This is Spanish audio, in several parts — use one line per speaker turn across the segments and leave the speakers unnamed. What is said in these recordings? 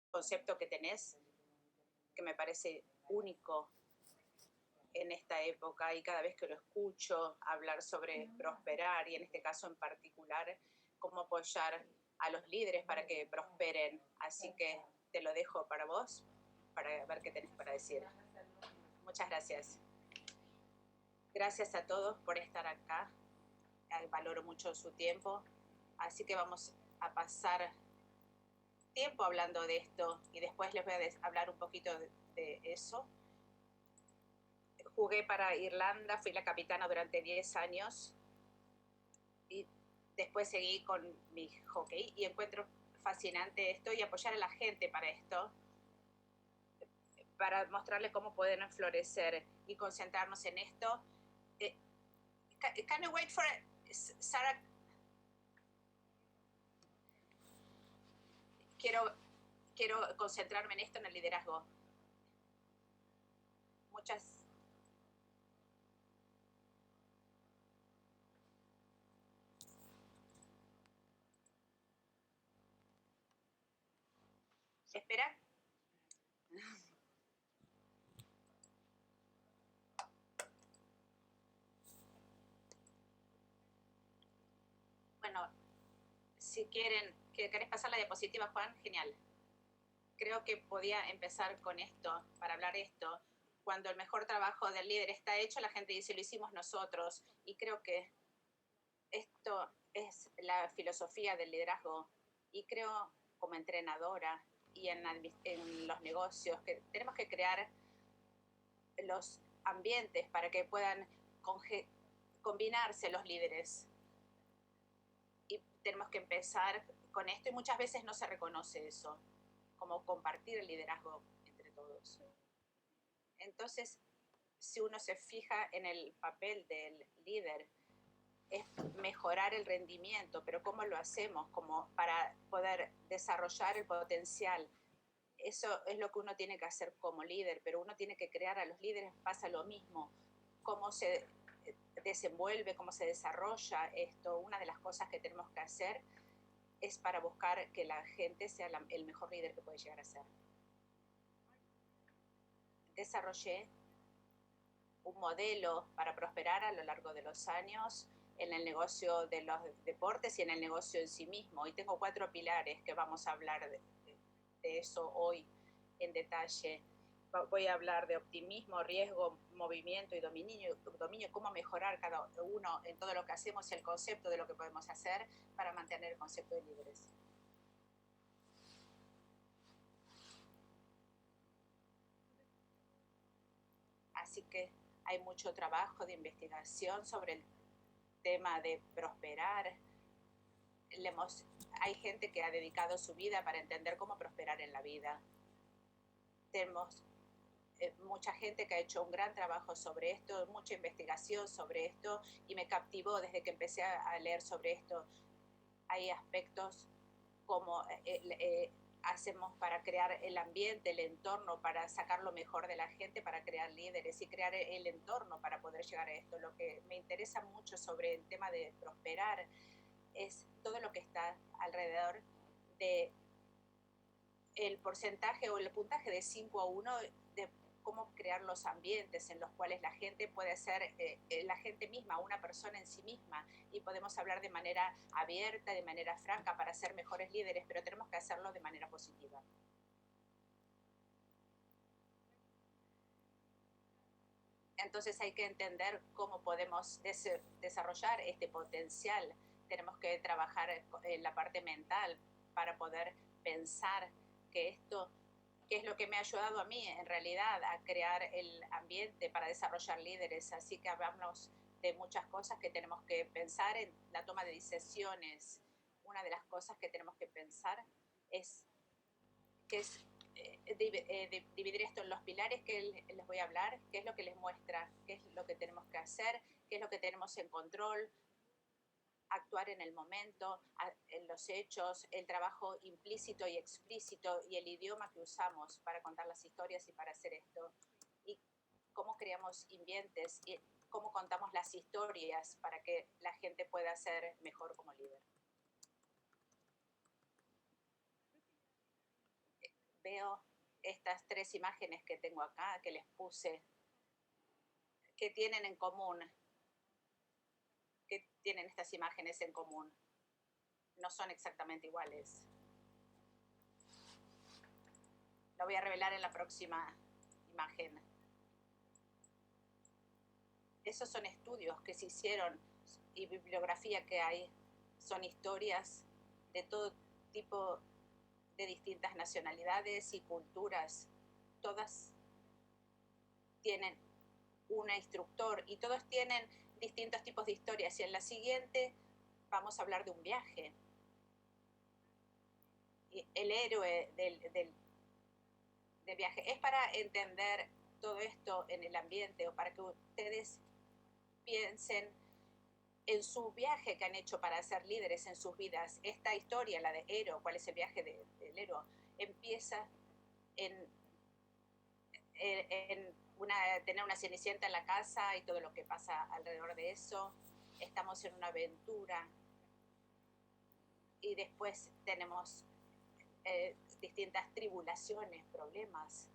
concepto que tenés, que me parece único en esta época y cada vez que lo escucho hablar sobre prosperar y en este caso en particular, cómo apoyar a los líderes para que prosperen. Así que te lo dejo para vos, para ver qué tenés para decir. Muchas gracias. Gracias a todos por estar acá. Valoro mucho su tiempo. Así que vamos a pasar tiempo hablando de esto y después les voy a hablar un poquito de eso. Jugué para Irlanda, fui la capitana durante 10 años y después seguí con mi hockey y encuentro fascinante esto y apoyar a la gente para esto, para mostrarles cómo pueden florecer y concentrarnos en esto. Can you wait for Sarah? Quiero concentrarme en esto, en el liderazgo. Muchas. Espera. Bueno, si ¿querés pasar la diapositiva, Juan? Genial. Creo que podía empezar con esto, para hablar esto. Cuando el mejor trabajo del líder está hecho, la gente dice, lo hicimos nosotros. Y creo que esto es la filosofía del liderazgo. Y creo, como entrenadora y en los negocios, que tenemos que crear los ambientes para que puedan combinarse los líderes. Y tenemos que empezar con esto y muchas veces no se reconoce eso, como compartir el liderazgo entre todos. Entonces, si uno se fija en el papel del líder, es mejorar el rendimiento, pero ¿cómo lo hacemos? Como para poder desarrollar el potencial. Eso es lo que uno tiene que hacer como líder, pero uno tiene que crear a los líderes, pasa lo mismo. Cómo se desenvuelve, cómo se desarrolla esto. Una de las cosas que tenemos que hacer es para buscar que la gente sea el mejor líder que puede llegar a ser. Desarrollé un modelo para prosperar a lo largo de los años en el negocio de los deportes y en el negocio en sí mismo. Y tengo 4 pilares que vamos a hablar de eso hoy en detalle. Voy a hablar de optimismo, riesgo, movimiento y dominio, cómo mejorar cada uno en todo lo que hacemos y el concepto de lo que podemos hacer para mantener el concepto de líderes. Así que hay mucho trabajo de investigación sobre el tema de prosperar. Hay gente que ha dedicado su vida para entender cómo prosperar en la vida. Tenemos mucha gente que ha hecho un gran trabajo sobre esto, mucha investigación sobre esto y me captivó desde que empecé a leer sobre esto. Hay aspectos como hacemos para crear el ambiente, el entorno, para sacar lo mejor de la gente, para crear líderes y crear el entorno para poder llegar a esto. Lo que me interesa mucho sobre el tema de prosperar es todo lo que está alrededor de el porcentaje o el puntaje de 5-1 de cómo crear los ambientes en los cuales la gente puede ser la gente misma, una persona en sí misma, y podemos hablar de manera abierta, de manera franca para ser mejores líderes, pero tenemos que hacerlo de manera positiva. Entonces hay que entender cómo podemos desarrollar este potencial. Tenemos que trabajar en la parte mental para poder pensar que esto, que es lo que me ha ayudado a mí en realidad a crear el ambiente para desarrollar líderes. Así que hablamos de muchas cosas que tenemos que pensar en la toma de decisiones. Una de las cosas que tenemos que pensar es dividir esto en los pilares que les voy a hablar, qué es lo que les muestra, qué es lo que tenemos que hacer, qué es lo que tenemos en control, actuar en el momento, en los hechos, el trabajo implícito y explícito y el idioma que usamos para contar las historias y para hacer esto, y cómo creamos ambientes y cómo contamos las historias para que la gente pueda ser mejor como líder. veo estas 3 imágenes que tengo acá, que les puse, que tienen en común, que tienen estas imágenes en común. No son exactamente iguales. Lo voy a revelar en la próxima imagen. Esos son estudios que se hicieron y bibliografía que hay. Son historias de todo tipo, de distintas nacionalidades y culturas. Todas tienen un instructor y todos tienen distintos tipos de historias. Y en la siguiente vamos a hablar de un viaje. Y el héroe del viaje. Es para entender todo esto en el ambiente o para que ustedes piensen en su viaje que han hecho para ser líderes en sus vidas. Esta historia, la de Ero, ¿cuál es el viaje del Ero? Empieza en tener una cenicienta en la casa y todo lo que pasa alrededor de eso. Estamos en una aventura y después tenemos distintas tribulaciones, problemas,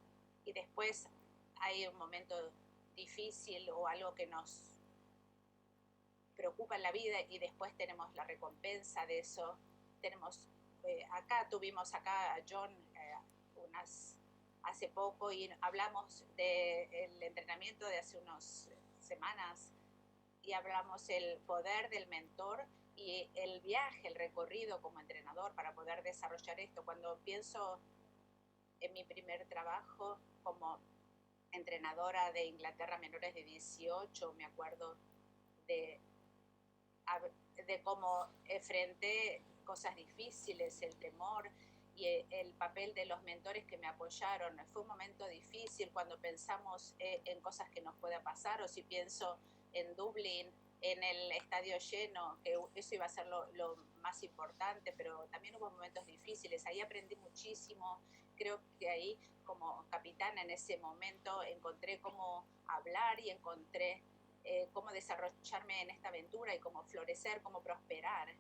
y después hay un momento difícil o algo que nos preocupa en la vida y después tenemos la recompensa de eso. Tuvimos acá a John hace poco y hablamos del entrenamiento de hace unas semanas y hablamos el poder del mentor y el viaje, el recorrido como entrenador para poder desarrollar esto. Cuando pienso en mi primer trabajo como entrenadora de Inglaterra menores de 18, me acuerdo de cómo enfrenté cosas difíciles, el temor y el papel de los mentores que me apoyaron. Fue un momento difícil cuando pensamos en cosas que nos pueda pasar, o si pienso en Dublín, en el estadio lleno, que eso iba a ser lo más importante, pero también hubo momentos difíciles. Ahí aprendí muchísimo. Creo que ahí, como capitana en ese momento, encontré cómo hablar y encontré cómo desarrollarme en esta aventura y cómo florecer, cómo prosperar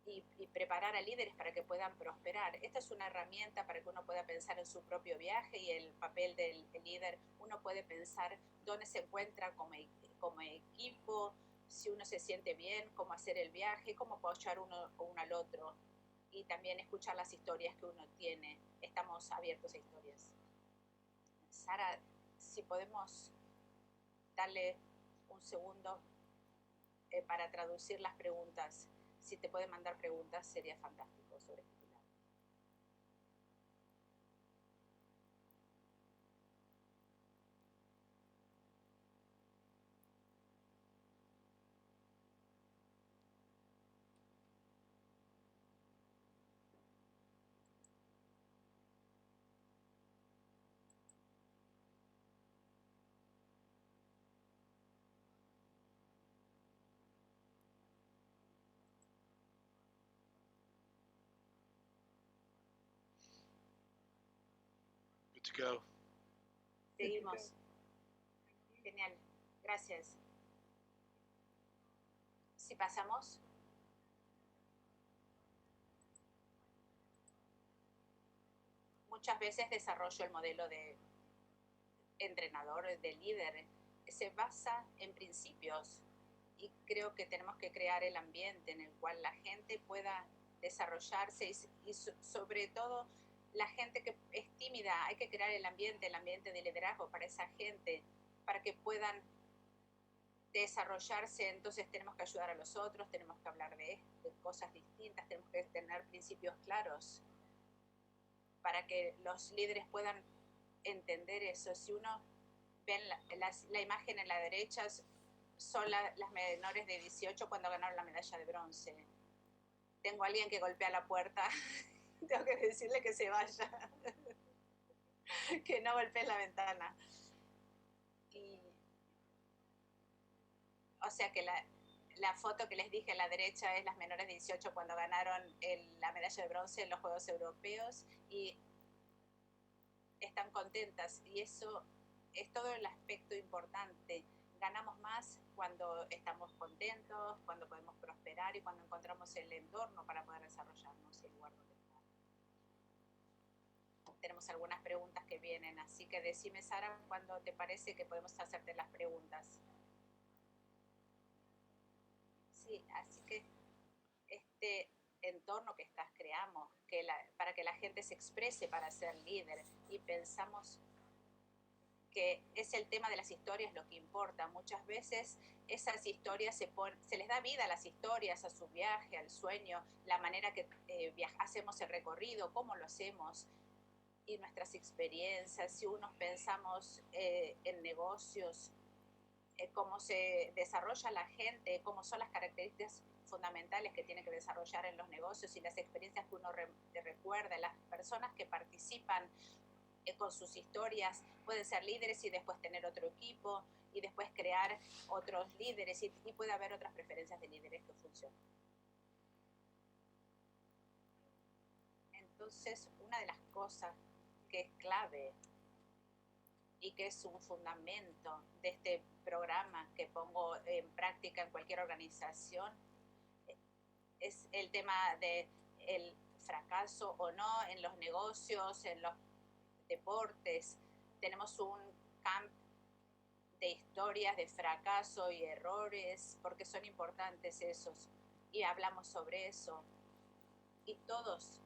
y preparar a líderes para que puedan prosperar. Esta es una herramienta para que uno pueda pensar en su propio viaje y el papel del líder. Uno puede pensar dónde se encuentra como equipo, si uno se siente bien, cómo hacer el viaje, cómo apoyar uno al otro y también escuchar las historias que uno tiene. Estamos abiertos a historias. Sara, si podemos darle un segundo para traducir las preguntas. Si te puede mandar preguntas, sería fantástico sobre este pilar.
Good to go.
Seguimos. Genial. Gracias. Si pasamos. Muchas veces desarrollo el modelo de entrenador, de líder. Se basa en principios y creo que tenemos que crear el ambiente en el cual la gente pueda desarrollarse y sobre todo la gente que es tímida. Hay que crear el ambiente de liderazgo para esa gente, para que puedan desarrollarse. Entonces tenemos que ayudar a los otros, tenemos que hablar de cosas distintas, tenemos que tener principios claros para que los líderes puedan entender eso. Si uno ve la imagen en la derecha, son las menores de 18 cuando ganaron la medalla de bronce. Tengo a alguien que golpea la puerta, tengo que decirle que se vaya, que no golpee la ventana. O sea que la foto que les dije a la derecha es las menores de 18 cuando ganaron la medalla de bronce en los Juegos Europeos y están contentas y eso es todo el aspecto importante. Ganamos más cuando estamos contentos, cuando podemos prosperar y cuando encontramos el entorno para poder desarrollarnos y el lugar donde estar. tenemos algunas preguntas que vienen, así que decime, Sara, cuándo te parece que podemos hacerte las preguntas. Sí, así que este entorno que creamos para que la gente se exprese para ser líder, y pensamos que es el tema de las historias lo que importa. Muchas veces esas historias se les da vida a las historias, a su viaje, al sueño, la manera que hacemos el recorrido, cómo lo hacemos y nuestras experiencias. Si unos pensamos en negocios, cómo se desarrolla la gente, cómo son las características fundamentales que tiene que desarrollar en los negocios y las experiencias que uno recuerda, las personas que participan con sus historias pueden ser líderes y después tener otro equipo y después crear otros líderes y puede haber otras preferencias de líderes que funcionen. Entonces, una de las cosas que es clave y que es un fundamento de este programa que pongo en práctica en cualquier organización es el tema de el fracaso o no en los negocios, en los deportes. Tenemos un camp de historias de fracaso y errores porque son importantes esos y hablamos sobre eso y todos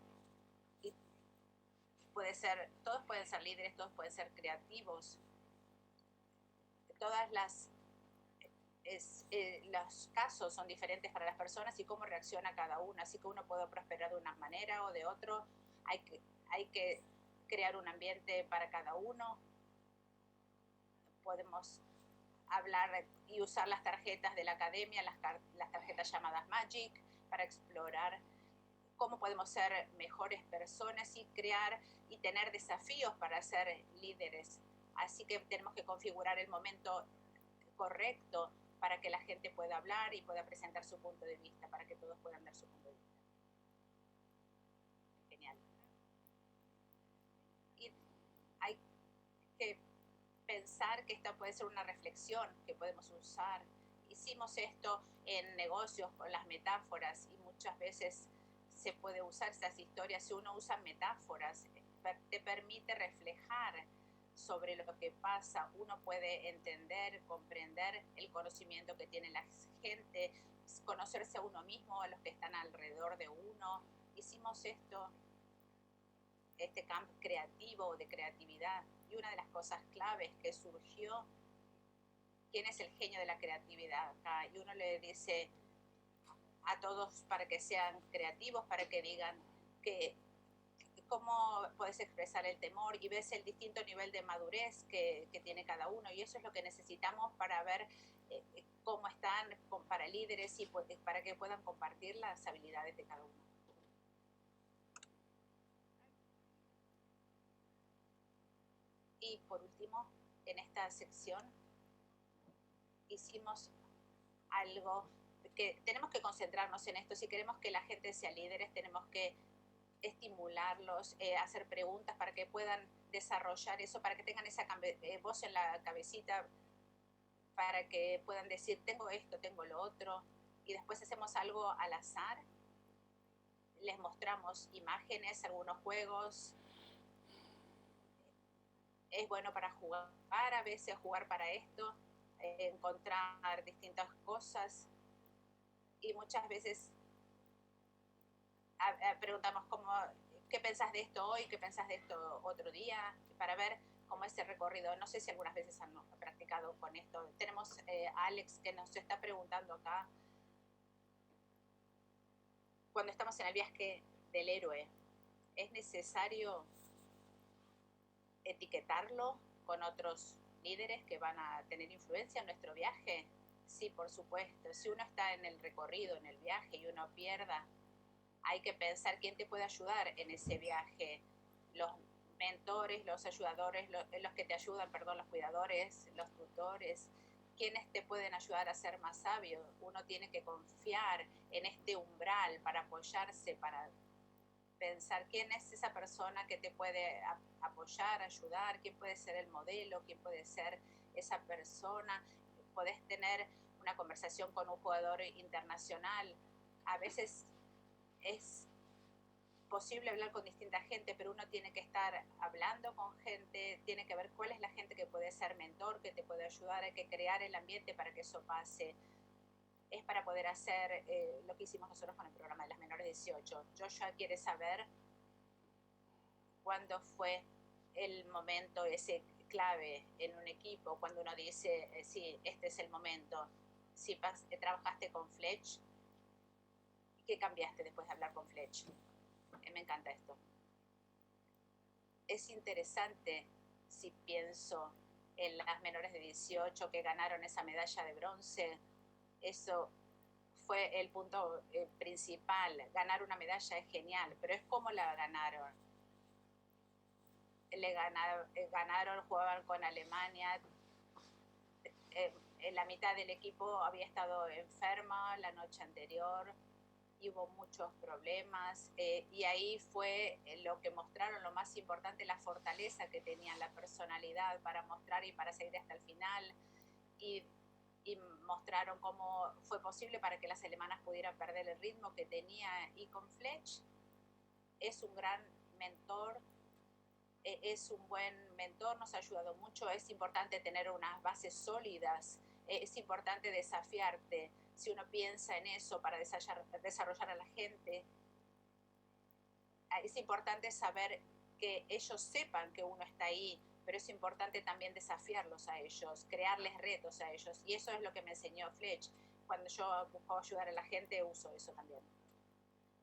pueden ser líderes, todos pueden ser creativos, todas los casos son diferentes para las personas y cómo reacciona cada uno, así que uno puede prosperar de una manera o de otro. Hay que crear un ambiente para cada uno. Podemos hablar y usar las tarjetas de la academia, las tarjetas llamadas Magic, para explorar cómo podemos ser mejores personas y crear y tener desafíos para ser líderes. Así que tenemos que configurar el momento correcto para que la gente pueda hablar y pueda presentar su punto de vista, para que todos puedan dar su punto de vista. Genial. Y hay que pensar que esta puede ser una reflexión que podemos usar. Hicimos esto en negocios con las metáforas y muchas veces se puede usar estas historias. Si uno usa metáforas, te permite reflejar sobre lo que pasa. Uno puede entender, comprender el conocimiento que tiene la gente, conocerse a uno mismo, a los que están alrededor de uno. Hicimos este camp creativo, de creatividad, y una de las cosas claves que surgió, ¿quién es el genio de la creatividad acá? Y uno le dice a todos para que sean creativos, para que digan cómo puedes expresar el temor, y ves el distinto nivel de madurez que tiene cada uno, y eso es lo que necesitamos para ver cómo están para líderes y para que puedan compartir las habilidades de cada uno. Y por último, en esta sección hicimos algo que tenemos que concentrarnos en esto. Si queremos que la gente sea líderes, tenemos que estimularlos, hacer preguntas para que puedan desarrollar eso, para que tengan esa voz en la cabecita, para que puedan decir, tengo esto, tengo lo otro, y después hacemos algo al azar. Les mostramos imágenes, algunos juegos. Es bueno para jugar, a veces jugar para esto, encontrar distintas cosas, y muchas veces preguntamos qué pensás de esto hoy, qué pensás de esto otro día, para ver cómo es el recorrido. No sé si algunas veces han practicado con esto. Tenemos a Alex que nos está preguntando acá, cuando estamos en el viaje del héroe, ¿es necesario etiquetarlo con otros líderes que van a tener influencia en nuestro viaje? Sí, por supuesto. Si uno está en el recorrido, en el viaje, y uno pierda, hay que pensar quién te puede ayudar en ese viaje. Los mentores, los ayudadores, los que te ayudan, los cuidadores, los tutores, quienes te pueden ayudar a ser más sabio. Uno tiene que confiar en este umbral para apoyarse, para pensar quién es esa persona que te puede apoyar, ayudar, quién puede ser el modelo, quién puede ser esa persona. Podés tener una conversación con un jugador internacional. A veces es posible hablar con distinta gente, pero uno tiene que estar hablando con gente, tiene que ver cuál es la gente que puede ser mentor, que te puede ayudar, hay que crear el ambiente para que eso pase. Es para poder hacer lo que hicimos nosotros con el programa de las menores de 18. Joshua quiere saber cuándo fue el momento ese clave en un equipo, cuando uno dice, sí, este es el momento. Si trabajaste con Fletch, ¿qué cambiaste después de hablar con Fletch? Me encanta esto. Es interesante si pienso en las menores de 18 que ganaron esa medalla de bronce. Eso fue el punto principal. Ganar una medalla es genial, pero es cómo la ganaron. Ganaron, jugaban con Alemania. La mitad del equipo había estado enferma la noche anterior. Y hubo muchos problemas y ahí fue lo que mostraron, lo más importante, la fortaleza que tenían, la personalidad para mostrar y para seguir hasta el final y mostraron cómo fue posible para que las alemanas pudieran perder el ritmo que tenía. Y con Fletch es un gran mentor, es un buen mentor, nos ha ayudado mucho. Es importante tener unas bases sólidas, es importante desafiarte. Si uno piensa en eso para desarrollar a la gente, es importante saber que ellos sepan que uno está ahí, pero es importante también desafiarlos a ellos, crearles retos a ellos. Y eso es lo que me enseñó Fletch. Cuando yo busco ayudar a la gente, uso eso también.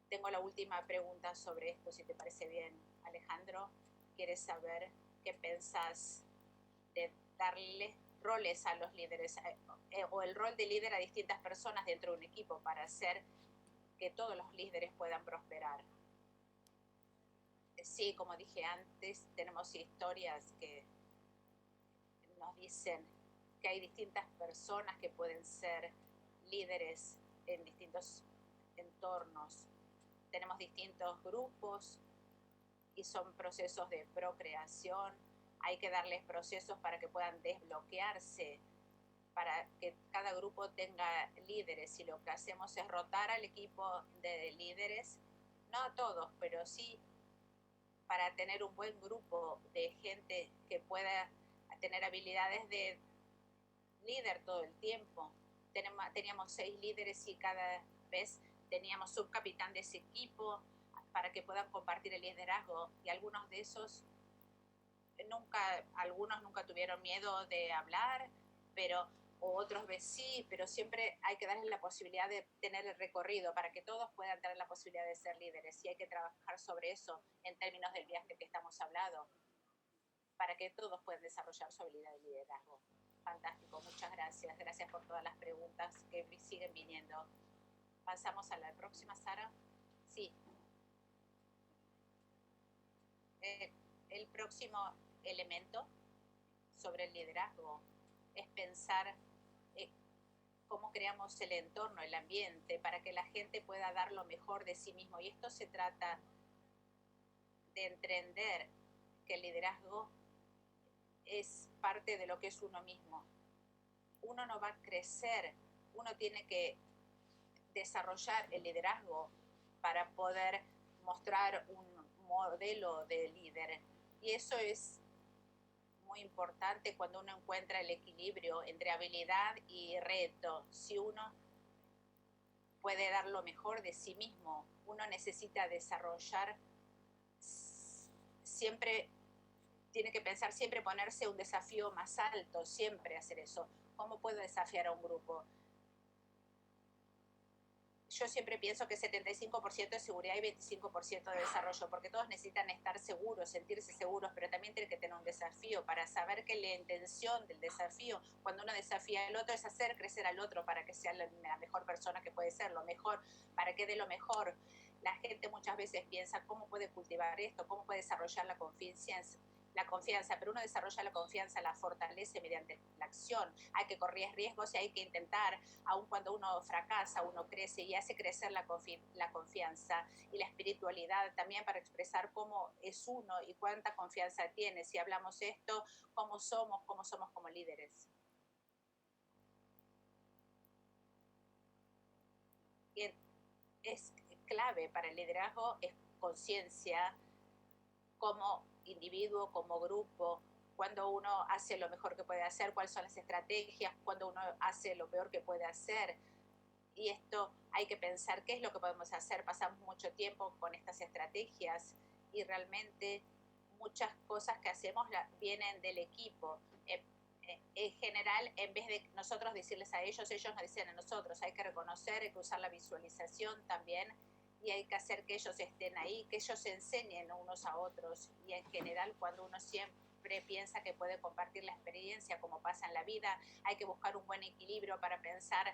Tengo la última pregunta sobre esto, si te parece bien, Alejandro. ¿Quieres saber qué pensás de darle roles a los líderes o el rol de líder a distintas personas dentro de un equipo para hacer que todos los líderes puedan prosperar? Sí, como dije antes, tenemos historias que nos dicen que hay distintas personas que pueden ser líderes en distintos entornos. Tenemos distintos grupos y son procesos de procreación. Hay que darles procesos para que puedan desbloquearse, para que cada grupo tenga líderes. Y lo que hacemos es rotar al equipo de líderes, no a todos, pero sí para tener un buen grupo de gente que pueda tener habilidades de líder todo el tiempo. Teníamos 6 líderes y cada vez teníamos subcapitán de ese equipo para que puedan compartir el liderazgo. Y algunos de esos algunos nunca tuvieron miedo de hablar, pero otros sí, pero siempre hay que darles la posibilidad de tener el recorrido para que todos puedan tener la posibilidad de ser líderes. Y hay que trabajar sobre eso en términos del viaje que estamos hablando, para que todos puedan desarrollar su habilidad de liderazgo. Fantástico, muchas gracias. Gracias por todas las preguntas que siguen viniendo. Pasamos a la próxima, Sara. Sí. El próximo elemento sobre el liderazgo es pensar cómo creamos el entorno, el ambiente, para que la gente pueda dar lo mejor de sí mismo. Y esto se trata de entender que el liderazgo es parte de lo que es uno mismo. Uno no va a crecer, uno tiene que desarrollar el liderazgo para poder mostrar un modelo de líder. Y eso es muy importante cuando uno encuentra el equilibrio entre habilidad y reto. Si uno puede dar lo mejor de sí mismo, uno necesita desarrollar, siempre tiene que pensar, siempre ponerse un desafío más alto, siempre hacer eso. ¿Cómo puedo desafiar a un grupo? Yo siempre pienso que 75% de seguridad y 25% de desarrollo, porque todos necesitan estar seguros, sentirse seguros, pero también tienen que tener un desafío para saber que la intención del desafío, cuando uno desafía al otro, es hacer crecer al otro para que sea la mejor persona que puede ser, lo mejor, para que dé lo mejor. La gente muchas veces piensa, ¿cómo puede cultivar esto? ¿Cómo puede desarrollar la confianza? Pero uno desarrolla la confianza, la fortalece mediante la acción. Hay que correr riesgos y hay que intentar, aun cuando uno fracasa, uno crece y hace crecer la confianza y la espiritualidad también para expresar cómo es uno y cuánta confianza tiene. Si hablamos esto, cómo somos como líderes. Bien, es clave para el liderazgo es conciencia como individuo, como grupo, cuando uno hace lo mejor que puede hacer, cuáles son las estrategias, cuando uno hace lo peor que puede hacer. Y esto hay que pensar qué es lo que podemos hacer. Pasamos mucho tiempo con estas estrategias y realmente muchas cosas que hacemos vienen del equipo. En general, en vez de nosotros decirles a ellos, ellos nos dicen a nosotros. Hay que reconocer, hay que usar la visualización también y hay que hacer que ellos estén ahí, que ellos se enseñen unos a otros. Y en general, cuando uno siempre piensa que puede compartir la experiencia, como pasa en la vida, hay que buscar un buen equilibrio para pensar,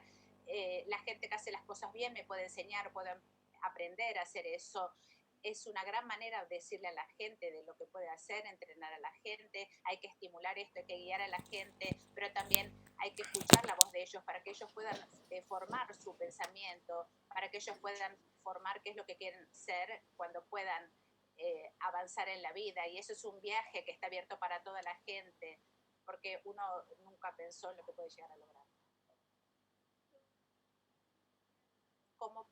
la gente que hace las cosas bien me puede enseñar, puedo aprender a hacer eso. Es una gran manera de decirle a la gente de lo que puede hacer, entrenar a la gente, hay que estimular esto, hay que guiar a la gente, pero también hay que escuchar la voz de ellos para que ellos puedan formar su pensamiento, para que ellos puedan formar qué es lo que quieren ser cuando puedan avanzar en la vida. Y eso es un viaje que está abierto para toda la gente, porque uno nunca pensó en lo que puede llegar a lograr. ¿Cómo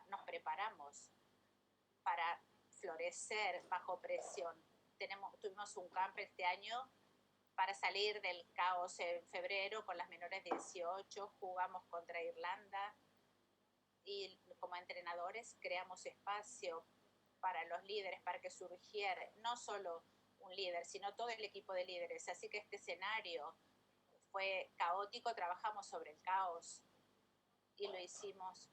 nos preparamos para florecer bajo presión? Tuvimos un camp este año para salir del caos en febrero con las menores de 18, jugamos contra Irlanda y como entrenadores creamos espacio para los líderes, para que surgiera no solo un líder, sino todo el equipo de líderes. Así que este escenario fue caótico, trabajamos sobre el caos y lo hicimos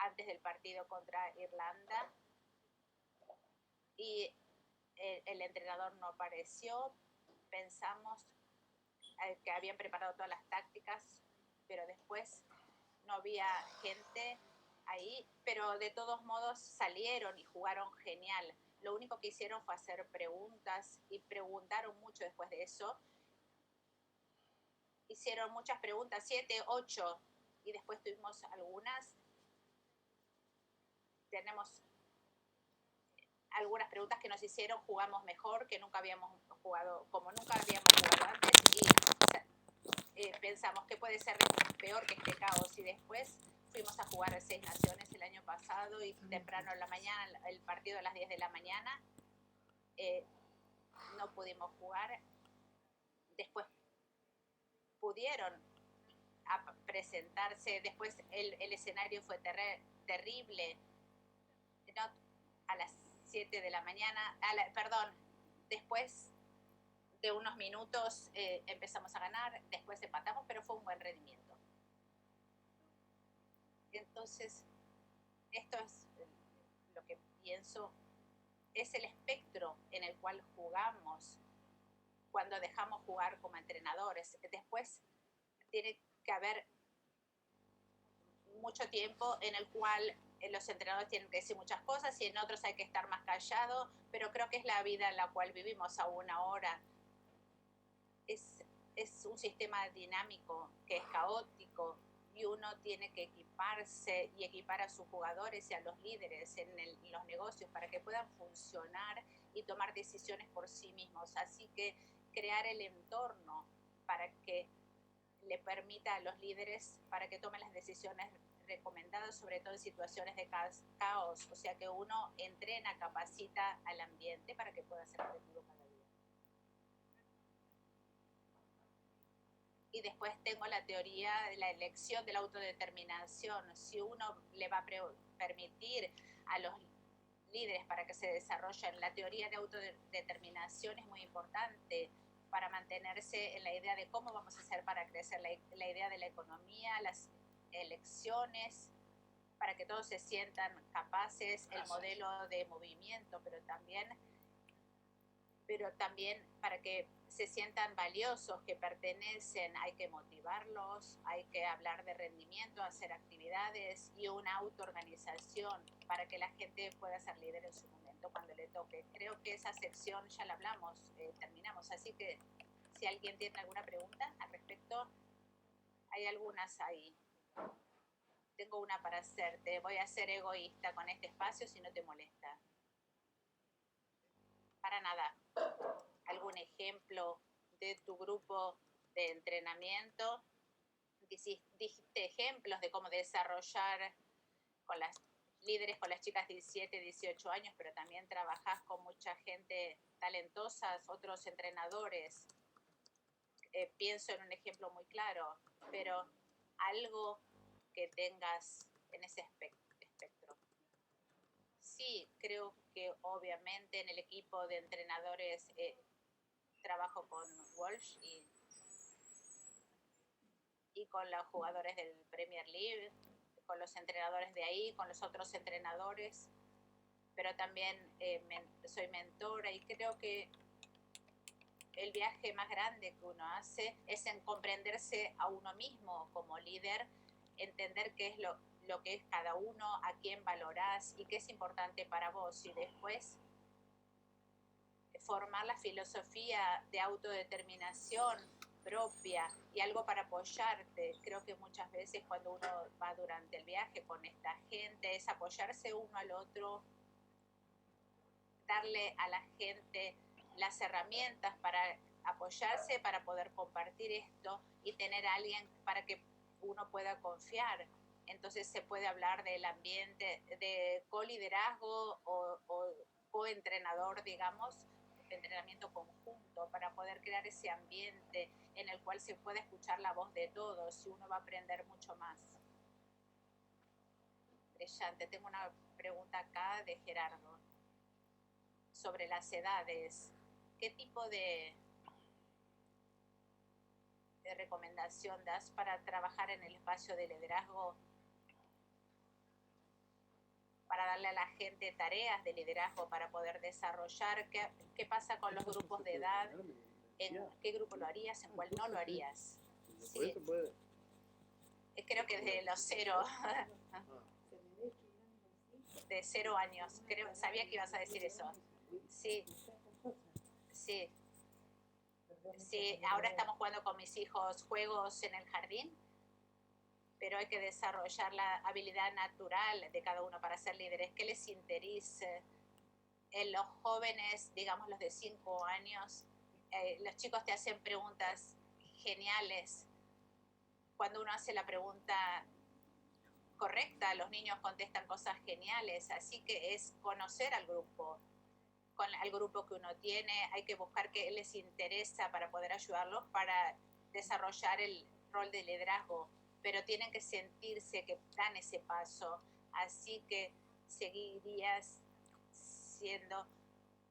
antes del partido contra Irlanda y el entrenador no apareció. Pensamos que habían preparado todas las tácticas, pero después no había gente ahí, pero de todos modos salieron y jugaron genial. Lo único que hicieron fue hacer preguntas y preguntaron mucho después de eso. Hicieron muchas preguntas, 7, 8, y después tuvimos algunas. Tenemos algunas preguntas que nos hicieron, jugamos mejor, que nunca habíamos jugado, como nunca habíamos jugado antes, y pensamos que puede ser peor que este caos. Y después fuimos a jugar a 6 Naciones el año pasado y temprano en la mañana, el partido a las 10 de la mañana, no pudimos jugar. Después pudieron presentarse, después el escenario fue terrible. No, a las 7 de la mañana, después de unos minutos empezamos a ganar, después empatamos, pero fue un buen rendimiento. Entonces, esto es lo que pienso, es el espectro en el cual jugamos cuando dejamos jugar como entrenadores. Después tiene que haber mucho tiempo en el cual los entrenadores tienen que decir muchas cosas y en otros hay que estar más callados, pero creo que es la vida en la cual vivimos aún ahora. Es un sistema dinámico que es caótico y uno tiene que equiparse y equipar a sus jugadores y a los líderes en los negocios para que puedan funcionar y tomar decisiones por sí mismos. Así que crear el entorno para que le permita a los líderes para que tomen las decisiones recomendadas, sobre todo en situaciones de caos. O sea que uno entrena, capacita al ambiente para que pueda ser efectivo cada día. Y después tengo la teoría de la elección de la autodeterminación. Si uno le va a permitir a los líderes para que se desarrollen, la teoría de autodeterminación es muy importante para mantenerse en la idea de cómo vamos a hacer para crecer, la idea de la economía, las elecciones, para que todos se sientan capaces, el modelo de movimiento, pero también para que se sientan valiosos, que pertenecen, hay que motivarlos, hay que hablar de rendimiento, hacer actividades y una autoorganización para que la gente pueda ser líder en su momento cuando le toque. Creo que esa sección ya la hablamos, terminamos, así que si alguien tiene alguna pregunta al respecto, hay algunas ahí. Tengo una para hacerte, voy a ser egoísta con este espacio si no te molesta. Para nada. ¿Algún ejemplo de tu grupo de entrenamiento? Dijiste ejemplos de cómo desarrollar con las líderes con las chicas de 17, 18 años, pero también trabajás con mucha gente talentosa, otros entrenadores. Pienso en un ejemplo muy claro, pero algo que tengas en ese espectro. Sí, creo que obviamente en el equipo de entrenadores trabajo con Walsh y con los jugadores del Premier League, con los entrenadores de ahí, con los otros entrenadores, pero también soy mentora y creo que el viaje más grande que uno hace es en comprenderse a uno mismo como líder, entender qué es lo que es cada uno, a quién valorás y qué es importante para vos, y después formar la filosofía de autodeterminación propia y algo para apoyarte. Creo que muchas veces cuando uno va durante el viaje con esta gente es apoyarse uno al otro, darle a la gente las herramientas para apoyarse, para poder compartir esto y tener a alguien para que uno pueda confiar. Entonces se puede hablar del ambiente de coliderazgo o coentrenador, digamos, entrenamiento conjunto para poder crear ese ambiente en el cual se puede escuchar la voz de todos y uno va a aprender mucho más. Brillante. Tengo una pregunta acá de Gerardo sobre las edades. ¿Qué tipo de recomendación das para trabajar en el espacio de liderazgo, para darle a la gente tareas de liderazgo para poder desarrollar? ¿Qué pasa con los grupos de edad? ¿En qué grupo lo harías? ¿En cuál no lo harías? Sí. Creo que de los 0 de 0 años. Sabía que ibas a decir eso. Sí. Sí. Sí, ahora estamos jugando con mis hijos juegos en el jardín, pero hay que desarrollar la habilidad natural de cada uno para ser líderes. ¿Qué les interesa? En los jóvenes, digamos los de 5 años, los chicos te hacen preguntas geniales. Cuando uno hace la pregunta correcta, los niños contestan cosas geniales, así que es conocer al grupo. Al grupo que uno tiene, hay que buscar qué les interesa para poder ayudarlos para desarrollar el rol de liderazgo, pero tienen que sentirse que dan ese paso, así que seguirías siendo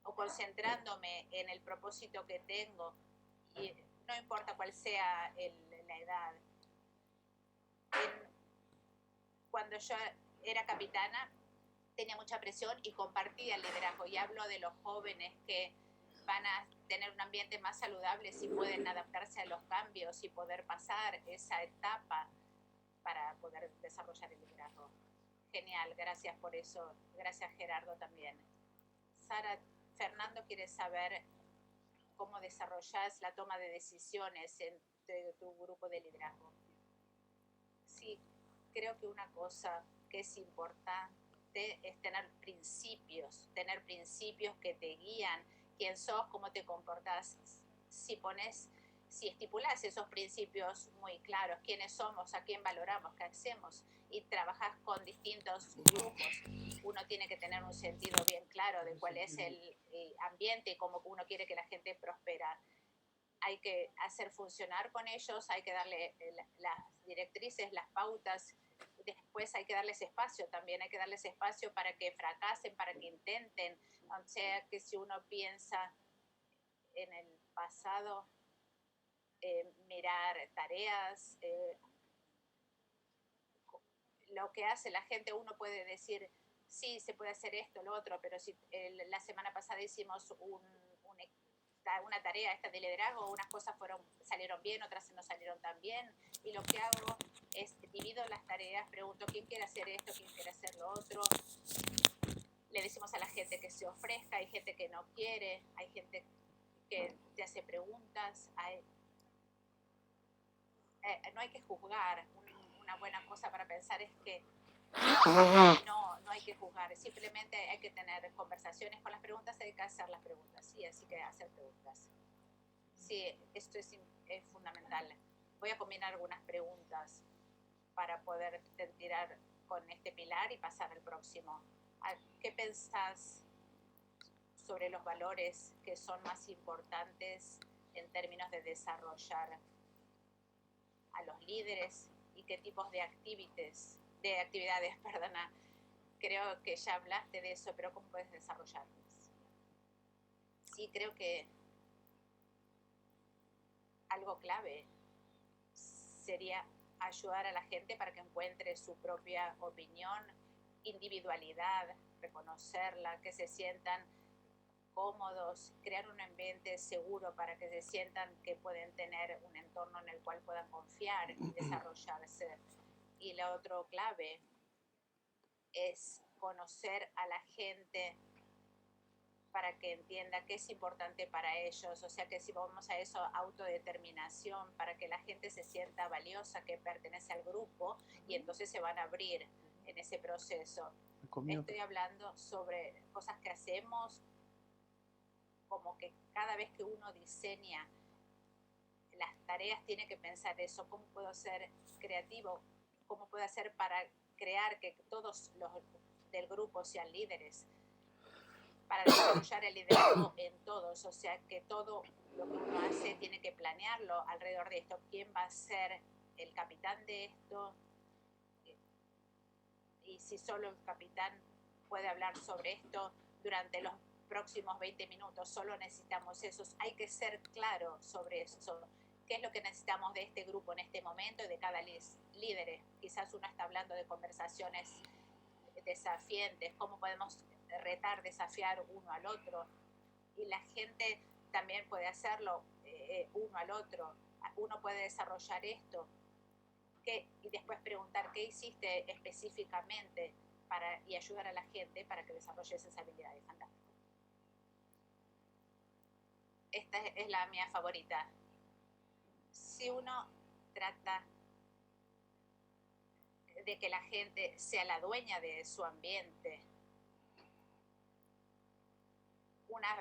o concentrándome en el propósito que tengo, y no importa cuál sea la edad. Cuando yo era capitana, tenía mucha presión y compartía el liderazgo, y hablo de los jóvenes que van a tener un ambiente más saludable si pueden adaptarse a los cambios y poder pasar esa etapa para poder desarrollar el liderazgo. Genial, gracias por eso. Gracias, Gerardo, también. Sara, Fernando quiere saber cómo desarrollas la toma de decisiones en tu grupo de liderazgo. Sí, creo que una cosa que es importante es tener principios que te guían, quién sos, cómo te comportás. Si estipulas esos principios muy claros, quiénes somos, a quién valoramos, qué hacemos, y trabajas con distintos grupos, uno tiene que tener un sentido bien claro de cuál es el ambiente y cómo uno quiere que la gente prospera. Hay que hacer funcionar con ellos, hay que darle las directrices, las pautas. Después hay que darles espacio también, hay que darles espacio para que fracasen, para que intenten. O sea, que si uno piensa en el pasado, mirar tareas, lo que hace la gente, uno puede decir, sí, se puede hacer esto, lo otro, pero si la semana pasada hicimos una tarea esta de liderazgo, unas cosas salieron bien, otras no salieron tan bien, y lo que hago es divido las tareas, pregunto quién quiere hacer esto, quién quiere hacer lo otro. Le decimos a la gente que se ofrezca, hay gente que no quiere, hay gente que te hace preguntas, no hay que juzgar. Una buena cosa para pensar es que no hay que juzgar, simplemente hay que tener conversaciones. Con las preguntas hay que hacer las preguntas, sí, así que hacer preguntas. Sí, esto es fundamental. Voy a combinar algunas preguntas para poder tirar con este pilar y pasar al próximo. ¿Qué pensás sobre los valores que son más importantes en términos de desarrollar a los líderes y qué tipos de actividades, perdona? Creo que ya hablaste de eso, pero ¿cómo puedes desarrollarlas? Sí, creo que algo clave sería ayudar a la gente para que encuentre su propia opinión, individualidad, reconocerla, que se sientan cómodos, crear un ambiente seguro para que se sientan que pueden tener un entorno en el cual puedan confiar y desarrollarse. Y la otra clave es conocer a la gente para que entienda qué es importante para ellos, o sea que si vamos a eso, autodeterminación, para que la gente se sienta valiosa, que pertenece al grupo, y entonces se van a abrir en ese proceso. Estoy hablando sobre cosas que hacemos, como que cada vez que uno diseña las tareas tiene que pensar eso, cómo puedo ser creativo, cómo puedo hacer para crear que todos los del grupo sean líderes, para desarrollar el liderazgo en todos, o sea que todo lo que uno hace tiene que planearlo alrededor de esto, quién va a ser el capitán de esto, y si solo el capitán puede hablar sobre esto durante los próximos 20 minutos, solo necesitamos eso, hay que ser claro sobre eso, qué es lo que necesitamos de este grupo en este momento y de cada líder. Quizás uno está hablando de conversaciones desafiantes, cómo podemos retar, desafiar uno al otro, y la gente también puede hacerlo uno al otro, uno puede desarrollar esto, y después preguntar qué hiciste específicamente y ayudar a la gente para que desarrolle esas habilidades. Fantástico. Esta es la mía favorita. Si uno trata de que la gente sea la dueña de su ambiente.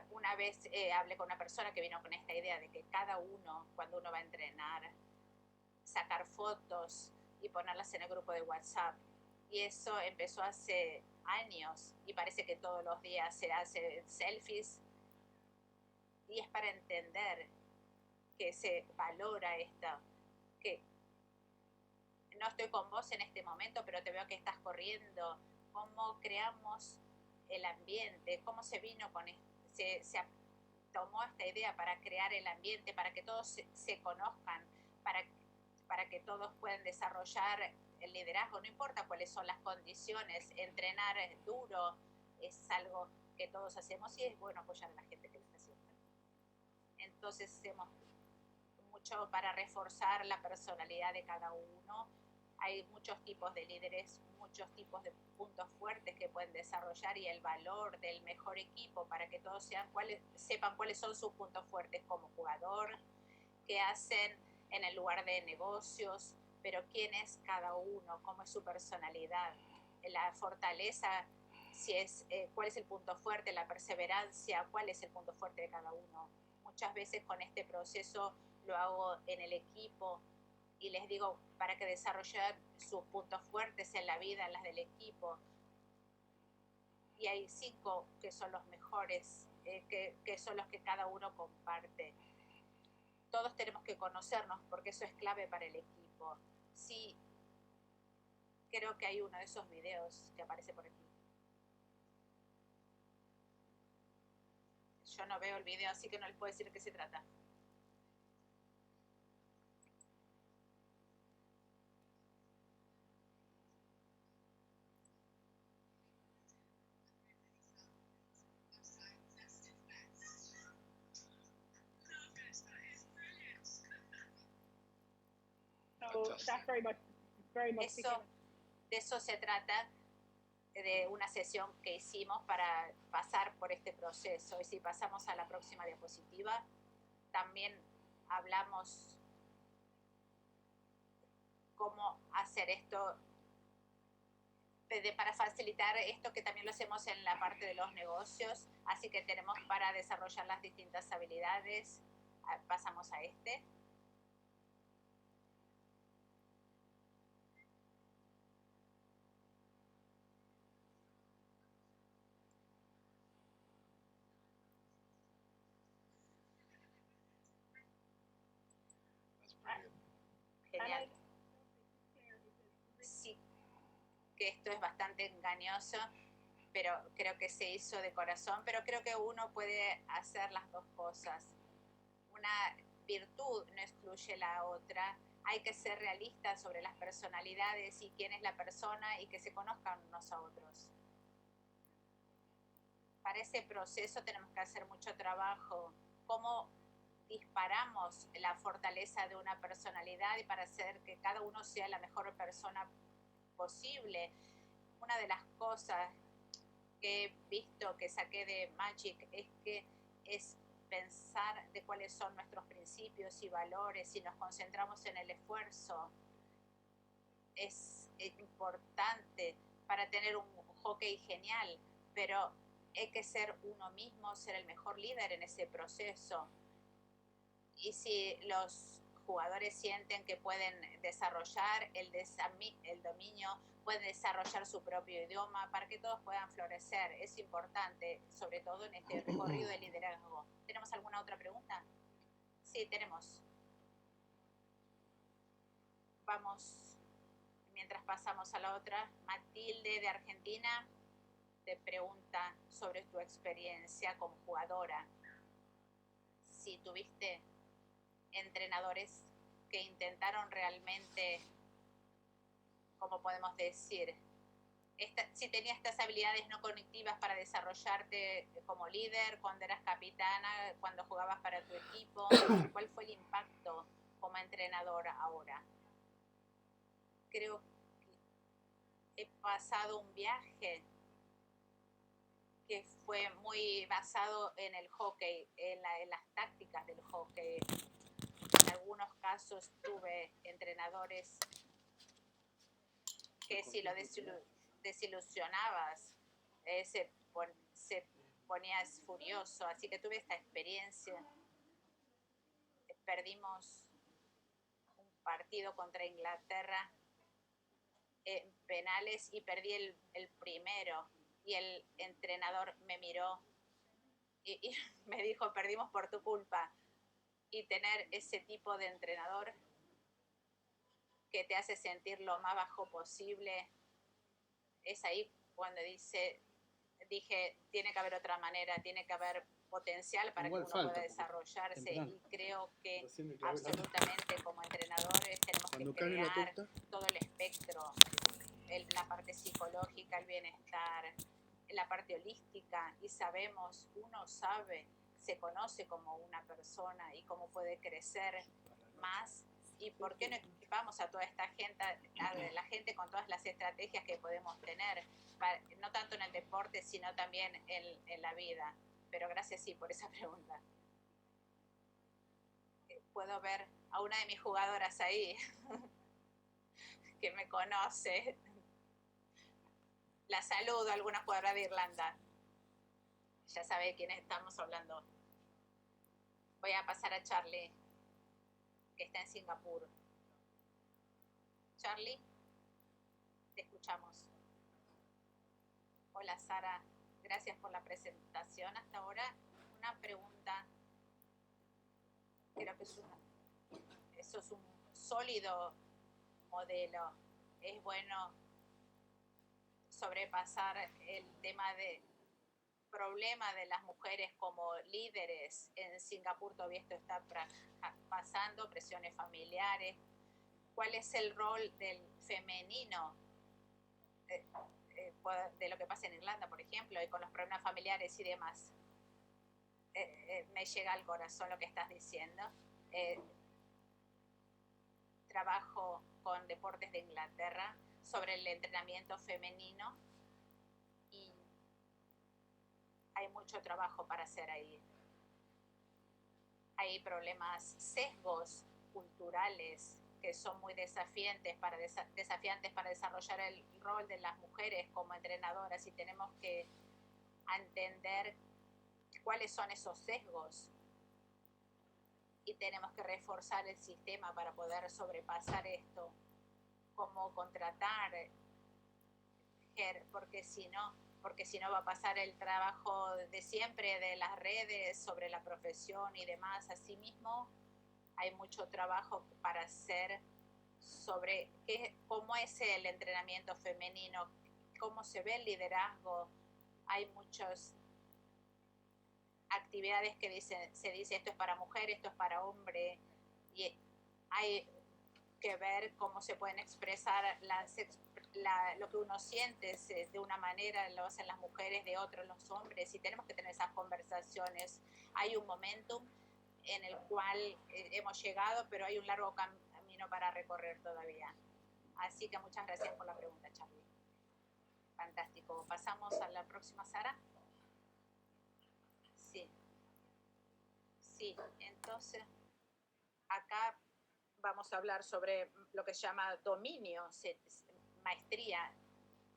Una vez hablé con una persona que vino con esta idea de que cada uno, cuando uno va a entrenar, sacar fotos y ponerlas en el grupo de WhatsApp. Y eso empezó hace años y parece que todos los días se hacen selfies. Y es para entender que se valora esto, que no estoy con vos en este momento, pero te veo que estás corriendo. ¿Cómo creamos el ambiente? ¿Cómo se vino con esto? Se tomó esta idea para crear el ambiente, para que todos se conozcan, para que todos puedan desarrollar el liderazgo. No importa cuáles son las condiciones, entrenar duro es algo que todos hacemos y es bueno apoyar a la gente que lo está haciendo. Entonces hacemos mucho para reforzar la personalidad de cada uno. Hay muchos tipos de líderes, muchos tipos de puntos fuertes que pueden desarrollar y el valor del mejor equipo para que todos sepan cuáles son sus puntos fuertes como jugador, qué hacen en el lugar de negocios, pero quién es cada uno, cómo es su personalidad, la fortaleza, cuál es el punto fuerte, la perseverancia, cuál es el punto fuerte de cada uno. Muchas veces con este proceso lo hago en el equipo y les digo para que desarrollen sus puntos fuertes en la vida, en las del equipo. Y hay 5 que son los mejores, que son los que cada uno comparte. Todos tenemos que conocernos porque eso es clave para el equipo. Sí, creo que hay uno de esos videos que aparece por aquí. Yo no veo el video, así que no les puedo decir de qué se trata. De eso se trata, de una sesión que hicimos para pasar por este proceso. Y si pasamos a la próxima diapositiva, también hablamos cómo hacer esto para facilitar esto, que también lo hacemos en la parte de los negocios, así que tenemos para desarrollar las distintas habilidades. Pasamos a este. genial. Sí, que esto es bastante engañoso, pero creo que se hizo de corazón, pero creo que uno puede hacer las dos cosas. Una virtud no excluye la otra. Hay que ser realistas sobre las personalidades y quién es la persona y que se conozcan unos a otros. Para ese proceso tenemos que hacer mucho trabajo. Cómo disparamos la fortaleza de una personalidad y para hacer que cada uno sea la mejor persona posible. Una de las cosas que he visto, que saqué de Magic, es que es pensar de cuáles son nuestros principios y valores y nos concentramos en el esfuerzo. Es importante para tener un hockey genial, pero hay que ser uno mismo, ser el mejor líder en ese proceso. Y si los jugadores sienten que pueden desarrollar el dominio, pueden desarrollar su propio idioma para que todos puedan florecer. Es importante, sobre todo en este recorrido de liderazgo. ¿Tenemos alguna otra pregunta? Sí, tenemos. Vamos, mientras pasamos a la otra. Matilde de Argentina te pregunta sobre tu experiencia como jugadora. Si tuviste entrenadores que intentaron realmente, ¿cómo podemos decir? Si tenías estas habilidades no cognitivas para desarrollarte como líder, cuando eras capitana, cuando jugabas para tu equipo, ¿cuál fue el impacto como entrenadora ahora? Creo que he pasado un viaje que fue muy basado en el hockey, en las tácticas del hockey. En algunos casos tuve entrenadores que si lo desilusionabas, se ponías furioso. Así que tuve esta experiencia. Perdimos un partido contra Inglaterra en penales y perdí el primero. Y el entrenador me miró y me dijo, perdimos por tu culpa. Y tener ese tipo de entrenador que te hace sentir lo más bajo posible, es ahí cuando dije, tiene que haber otra manera, tiene que haber potencial para igual que uno pueda desarrollarse temprano. Y creo que absolutamente como entrenadores tenemos cuando que crear todo el espectro, la parte psicológica, el bienestar, la parte holística, y sabemos, uno sabe, se conoce como una persona y cómo puede crecer más. ¿Y por qué no equipamos a toda esta gente, a la gente con todas las estrategias que podemos tener? No tanto en el deporte, sino también en la vida. Pero gracias, sí, por esa pregunta. Puedo ver a una de mis jugadoras ahí, que me conoce. La saludo, alguna jugadora de Irlanda. Ya sabe de quién estamos hablando. Voy a pasar a Charlie, que está en Singapur. Charlie, te escuchamos. Hola Sara, gracias por la presentación hasta ahora. Una pregunta, creo que eso es un sólido modelo. Es bueno sobrepasar el tema de problema de las mujeres como líderes. En Singapur todavía esto está pasando, presiones familiares. ¿Cuál es el rol del femenino de lo que pasa en Irlanda, por ejemplo, y con los problemas familiares y demás? Me llega al corazón lo que estás diciendo. Trabajo con Deportes de Inglaterra sobre el entrenamiento femenino y hay mucho trabajo para hacer ahí. Hay problemas, sesgos culturales que son muy desafiantes para desarrollar el rol de las mujeres como entrenadoras, y tenemos que entender cuáles son esos sesgos y tenemos que reforzar el sistema para poder sobrepasar esto, cómo contratar, porque si no va a pasar el trabajo de siempre de las redes sobre la profesión y demás. Asimismo, hay mucho trabajo para hacer sobre cómo es el entrenamiento femenino, cómo se ve el liderazgo. Hay muchas actividades que se dice esto es para mujer, esto es para hombre, y hay que ver cómo se pueden expresar lo que uno siente de una manera, lo hacen las mujeres, de otros los hombres, y tenemos que tener esas conversaciones. Hay un momentum en el cual hemos llegado, pero hay un largo camino para recorrer todavía. Así que muchas gracias por la pregunta, Charlie. Fantástico. ¿Pasamos a la próxima, Sara? Sí. Sí, entonces acá vamos a hablar sobre lo que se llama dominio, maestría.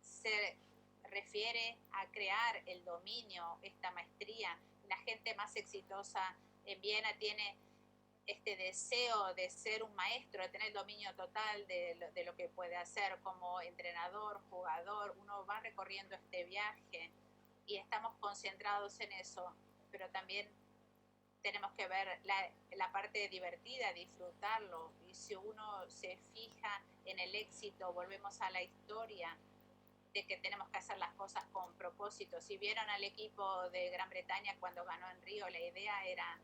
Se refiere a crear el dominio, esta maestría. La gente más exitosa en Viena tiene este deseo de ser un maestro, de tener el dominio total de lo que puede hacer como entrenador, jugador. Uno va recorriendo este viaje y estamos concentrados en eso, pero también tenemos que ver la parte divertida, disfrutarlo. Y si uno se fija en el éxito, volvemos a la historia de que tenemos que hacer las cosas con propósito. Si vieron al equipo de Gran Bretaña cuando ganó en Río, la idea era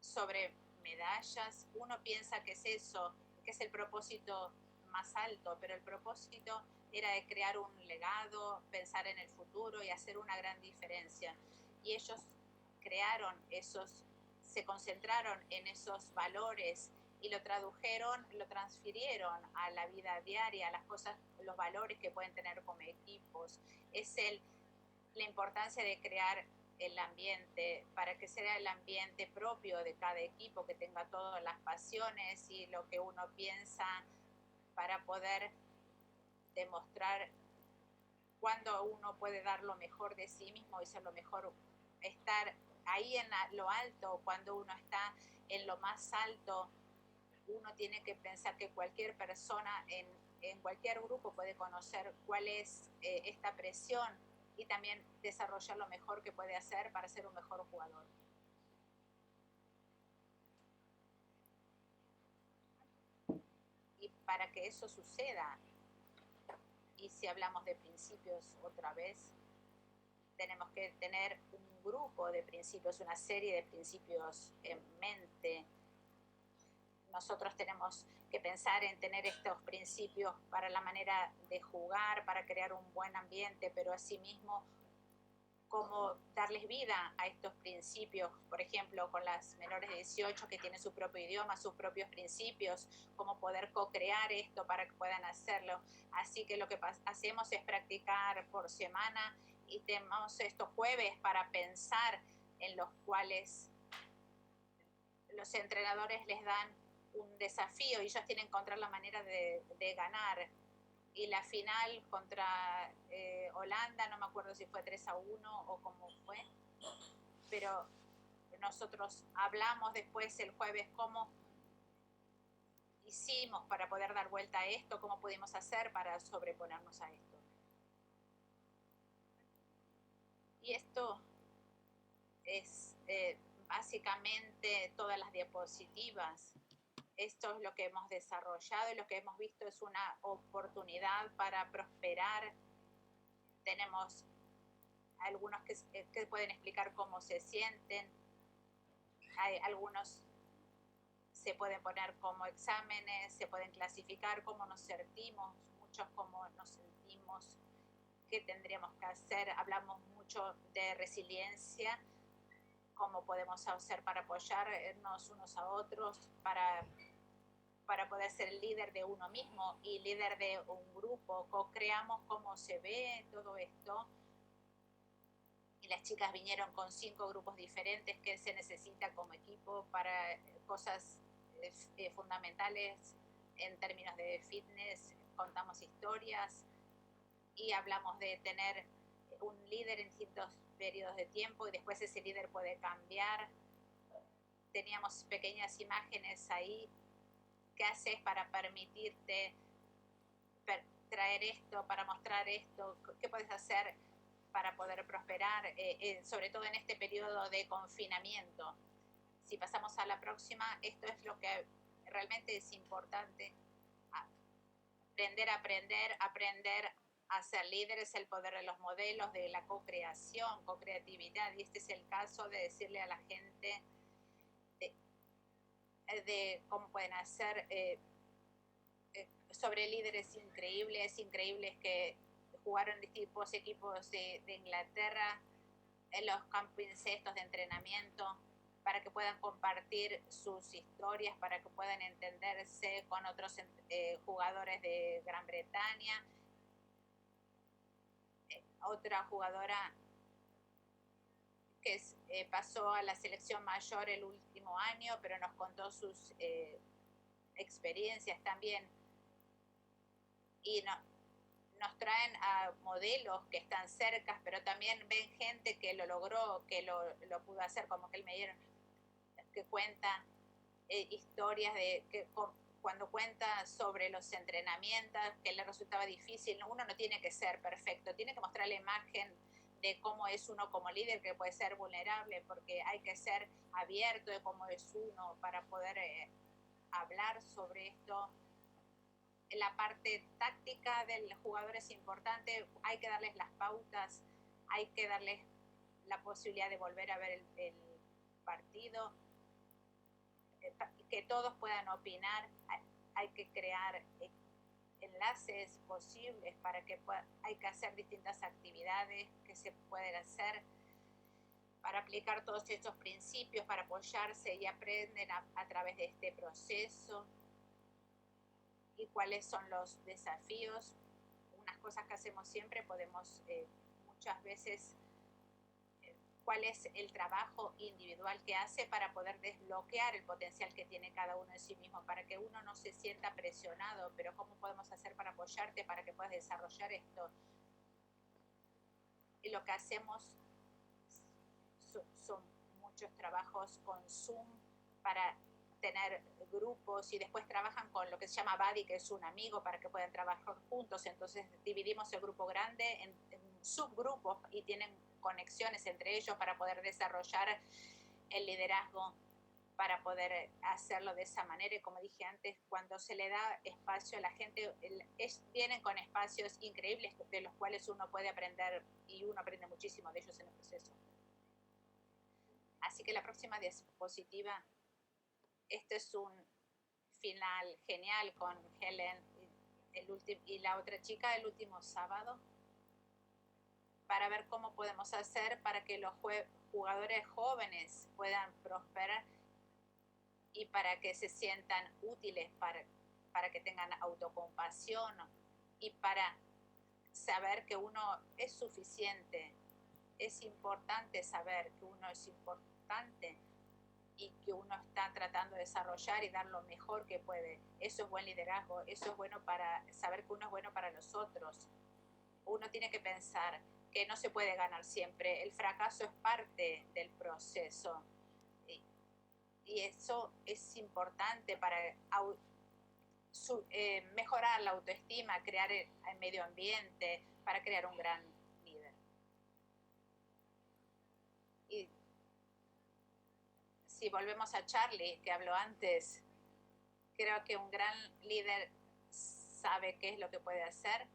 sobre medallas. Uno piensa que es eso, que es el propósito más alto, pero el propósito era de crear un legado, pensar en el futuro y hacer una gran diferencia. Y ellos crearon se concentraron en esos valores y lo tradujeron, lo transfirieron a la vida diaria, a las cosas, los valores que pueden tener como equipos. Es la importancia de crear el ambiente, para que sea el ambiente propio de cada equipo, que tenga todas las pasiones y lo que uno piensa, para poder demostrar cuándo uno puede dar lo mejor de sí mismo y ser lo mejor, estar ahí en lo alto. Cuando uno está en lo más alto, uno tiene que pensar que cualquier persona en cualquier grupo puede conocer cuál es esta presión y también desarrollar lo mejor que puede hacer para ser un mejor jugador. Y para que eso suceda, y si hablamos de principios otra vez, tenemos que tener un grupo de principios, una serie de principios en mente. Nosotros tenemos que pensar en tener estos principios para la manera de jugar, para crear un buen ambiente, pero asimismo cómo darles vida a estos principios, por ejemplo, con las menores de 18 que tienen su propio idioma, sus propios principios, cómo poder co-crear esto para que puedan hacerlo. Así que lo que hacemos es practicar por semana y tenemos estos jueves para pensar, en los cuales los entrenadores les dan un desafío y ellos tienen que encontrar la manera de ganar. Y la final contra Holanda, no me acuerdo si fue 3-1 o cómo fue, pero nosotros hablamos después el jueves cómo hicimos para poder dar vuelta a esto, cómo pudimos hacer para sobreponernos a esto. Y esto es básicamente todas las diapositivas. Esto es lo que hemos desarrollado y lo que hemos visto es una oportunidad para prosperar. Tenemos algunos que pueden explicar cómo se sienten. Hay algunos se pueden poner como exámenes, se pueden clasificar cómo nos sentimos, muchos cómo nos sentimos, qué tendríamos que hacer. Hablamos mucho de resiliencia, cómo podemos hacer para apoyarnos unos a otros, para poder ser el líder de uno mismo y líder de un grupo. Co-creamos cómo se ve todo esto. Y las chicas vinieron con 5 grupos diferentes que se necesita como equipo para cosas fundamentales en términos de fitness. Contamos historias y hablamos de tener un líder en distintos periodos de tiempo y después ese líder puede cambiar. Teníamos pequeñas imágenes ahí. ¿Qué haces para permitirte traer esto, para mostrar esto? ¿Qué puedes hacer para poder prosperar, sobre todo en este periodo de confinamiento? Si pasamos a la próxima, esto es lo que realmente es importante. aprender a ser líderes, el poder de los modelos, de la co-creación, co-creatividad. Y este es el caso de decirle a la gente de cómo pueden hacer sobre líderes increíbles que jugaron distintos equipos de Inglaterra en los campos estos de entrenamiento, para que puedan compartir sus historias, para que puedan entenderse con otros jugadores de Gran Bretaña. Otra jugadora que pasó a la selección mayor el último año, pero nos contó sus experiencias también. Y nos traen a modelos que están cerca, pero también ven gente que lo logró, que lo pudo hacer, como que él me dieron, que cuenta historias de que cuando cuenta sobre los entrenamientos, que le resultaba difícil. Uno no tiene que ser perfecto, tiene que mostrar la imagen de cómo es uno como líder, que puede ser vulnerable, porque hay que ser abierto de cómo es uno para poder hablar sobre esto. La parte táctica del jugador es importante, hay que darles las pautas, hay que darles la posibilidad de volver a ver el partido, que todos puedan opinar, hay que crear enlaces posibles para que hay que hacer distintas actividades que se pueden hacer para aplicar todos estos principios, para apoyarse y aprenden a través de este proceso. Y cuáles son los desafíos. Unas cosas que hacemos siempre, podemos muchas veces, cuál es el trabajo individual que hace para poder desbloquear el potencial que tiene cada uno en sí mismo, para que uno no se sienta presionado, pero cómo podemos hacer para apoyarte, para que puedas desarrollar esto. Y lo que hacemos son muchos trabajos con Zoom para tener grupos, y después trabajan con lo que se llama buddy, que es un amigo, para que puedan trabajar juntos. Entonces dividimos el grupo grande en subgrupos y tienen conexiones entre ellos para poder desarrollar el liderazgo, para poder hacerlo de esa manera. Y como dije antes, cuando se le da espacio a la gente, vienen con espacios increíbles de los cuales uno puede aprender, y uno aprende muchísimo de ellos en el proceso. Así que la próxima diapositiva. Este es un final genial con Helen y la otra chica el último sábado, para ver cómo podemos hacer para que los jugadores jóvenes puedan prosperar y para que se sientan útiles, para que tengan autocompasión y para saber que uno es suficiente. Es importante saber que uno es importante y que uno está tratando de desarrollar y dar lo mejor que puede. Eso es buen liderazgo, eso es bueno para saber que uno es bueno para los otros. Uno tiene que pensar que no se puede ganar siempre, el fracaso es parte del proceso. Y eso es importante para mejorar la autoestima, crear el medio ambiente, para crear un gran líder. Y si volvemos a Charlie, que habló antes, creo que un gran líder sabe qué es lo que puede hacer,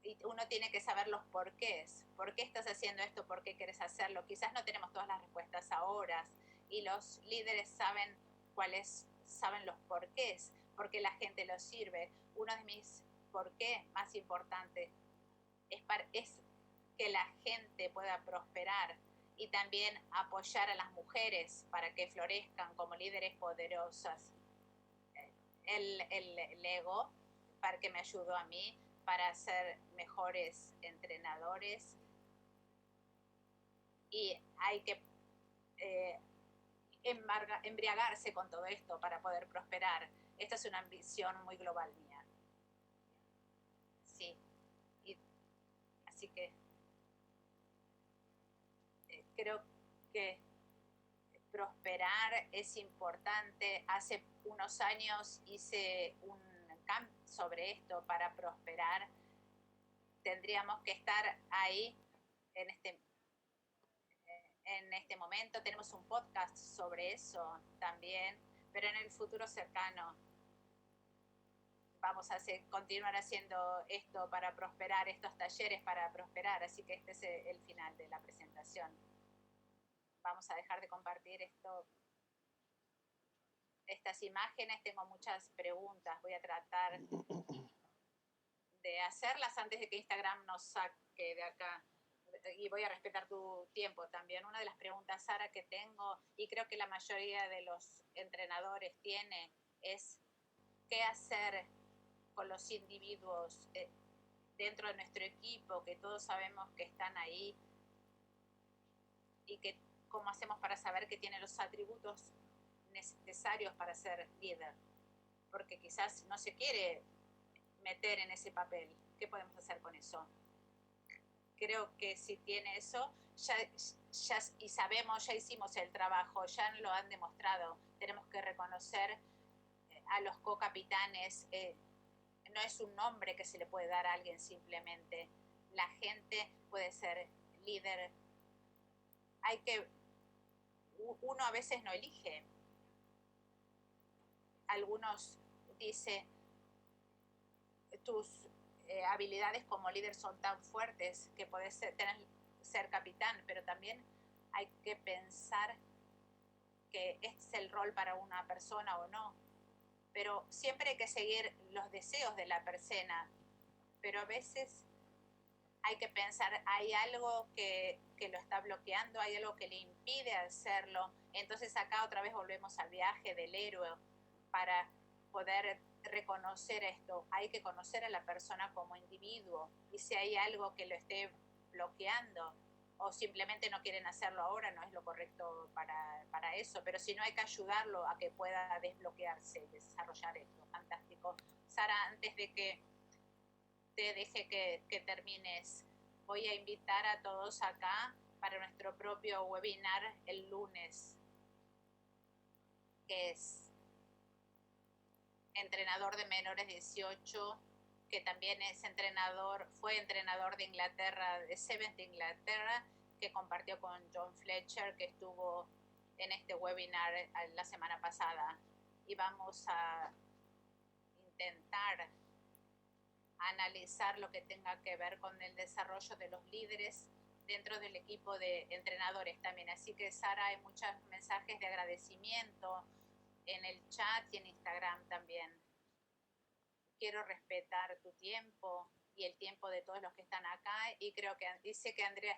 y uno tiene que saber los porqués. ¿Por qué estás haciendo esto? ¿Por qué quieres hacerlo? Quizás no tenemos todas las respuestas ahora, y los líderes saben los porqués, porque la gente los sirve. Uno de mis porqués más importantes es que la gente pueda prosperar, y también apoyar a las mujeres para que florezcan como líderes poderosas. El ego, para que me ayudó a mí para ser mejores entrenadores, y hay que embriagarse con todo esto para poder prosperar. Esta es una ambición muy global mía. Sí. Así que creo que prosperar es importante. Hace unos años hice un camp sobre esto. Para prosperar tendríamos que estar ahí en este momento. Tenemos un podcast sobre eso también, pero en el futuro cercano vamos a continuar haciendo esto para prosperar, estos talleres para prosperar, así que este es el final de la presentación. Vamos a dejar de compartir estas imágenes. Tengo muchas preguntas, voy a tratar de hacerlas antes de que Instagram nos saque de acá. Y voy a respetar tu tiempo también. Una de las preguntas, Sara, que tengo, y creo que la mayoría de los entrenadores tiene, es qué hacer con los individuos dentro de nuestro equipo, que todos sabemos que están ahí, y que cómo hacemos para saber que tienen los atributos necesarios para ser líder, porque quizás no se quiere meter en ese papel. ¿Qué podemos hacer con eso? Creo que si tiene eso, ya y sabemos, ya hicimos el trabajo, ya lo han demostrado. Tenemos que reconocer a los co-capitanes. No es un nombre que se le puede dar a alguien simplemente. La gente puede ser líder. Uno a veces no elige. Algunos dicen, tus habilidades como líder son tan fuertes que puedes ser capitán, pero también hay que pensar que este es el rol para una persona o no. Pero siempre hay que seguir los deseos de la persona, pero a veces hay que pensar, hay algo que lo está bloqueando, hay algo que le impide hacerlo. Entonces acá otra vez volvemos al viaje del héroe para poder reconocer esto. Hay que conocer a la persona como individuo, y si hay algo que lo esté bloqueando o simplemente no quieren hacerlo ahora, no es lo correcto para eso, pero si no, hay que ayudarlo a que pueda desbloquearse y desarrollar esto. Fantástico. Sara, antes de que te deje que termines, voy a invitar a todos acá para nuestro propio webinar el lunes, que es entrenador de menores de 18, que también es fue entrenador de Inglaterra, de Sevens de Inglaterra, que compartió con John Fletcher, que estuvo en este webinar la semana pasada. Y vamos a intentar analizar lo que tenga que ver con el desarrollo de los líderes dentro del equipo de entrenadores también. Así que, Sara, hay muchos mensajes de agradecimiento en el chat y en Instagram también. Quiero respetar tu tiempo y el tiempo de todos los que están acá, y creo que dice que Andrea